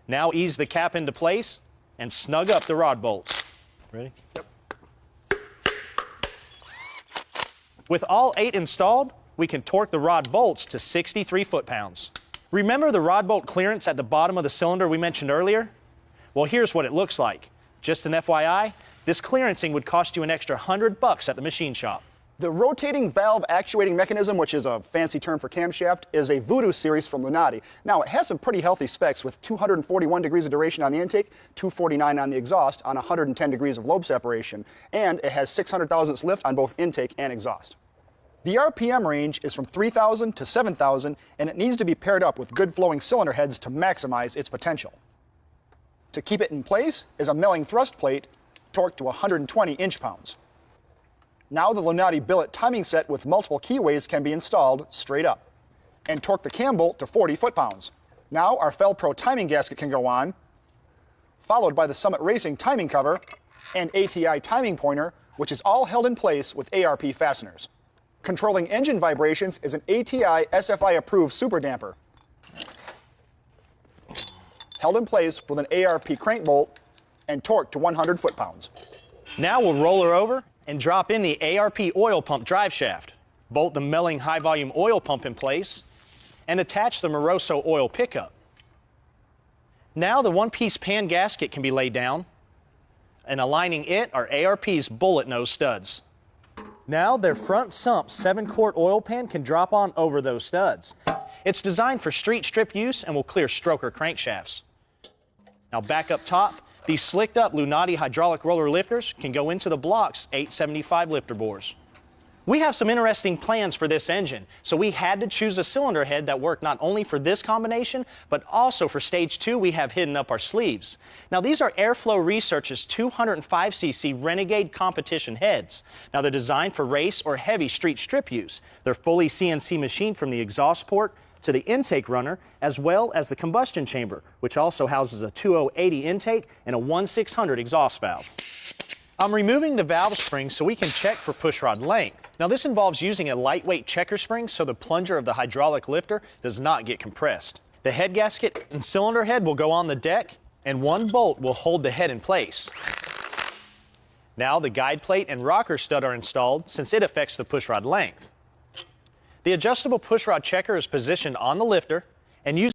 Now ease the cap into place and snug up the rod bolts. Ready? Yep. With all 8 installed, we can torque the rod bolts to 63 foot-pounds. Remember the rod bolt clearance at the bottom of the cylinder we mentioned earlier? Well, here's what it looks like. Just an FYI, this clearancing would cost you an extra $100 at the machine shop. The rotating valve actuating mechanism, which is a fancy term for camshaft, is a Voodoo series from Lunati. Now, it has some pretty healthy specs with 241 degrees of duration on the intake, 249 on the exhaust, on 110 degrees of lobe separation, and it has 600 thousandths lift on both intake and exhaust. The RPM range is from 3,000 to 7,000, and it needs to be paired up with good flowing cylinder heads to maximize its potential. To keep it in place is a milling thrust plate torqued to 120 inch-pounds. Now the Lunati billet timing set with multiple keyways can be installed straight up and torque the cam bolt to 40 foot-pounds. Now our Fel-Pro timing gasket can go on, followed by the Summit Racing timing cover and ATI timing pointer, which is all held in place with ARP fasteners. Controlling engine vibrations is an ATI SFI approved super damper, held in place with an ARP crank bolt and torqued to 100 foot-pounds. Now we'll roll her over and drop in the ARP oil pump drive shaft, bolt the Melling high volume oil pump in place, and attach the Moroso oil pickup. Now the one-piece pan gasket can be laid down, and aligning it are ARP's bullet nose studs. Now their front sump 7-quart oil pan can drop on over those studs. It's designed for street strip use and will clear stroker crankshafts. Now back up top, these slicked up Lunati hydraulic roller lifters can go into the block's 875 lifter bores. We have some interesting plans for this engine, so we had to choose a cylinder head that worked not only for this combination, but also for stage 2 we have hidden up our sleeves. Now these are Airflow Research's 205cc Renegade competition heads. Now they're designed for race or heavy street strip use. They're fully CNC machined from the exhaust port to the intake runner, as well as the combustion chamber, which also houses a 2080 intake and a 1600 exhaust valve. I'm removing the valve spring so we can check for pushrod length. Now this involves using a lightweight checker spring so the plunger of the hydraulic lifter does not get compressed. The head gasket and cylinder head will go on the deck, and one bolt will hold the head in place. Now the guide plate and rocker stud are installed since it affects the pushrod length. The adjustable pushrod checker is positioned on the lifter and used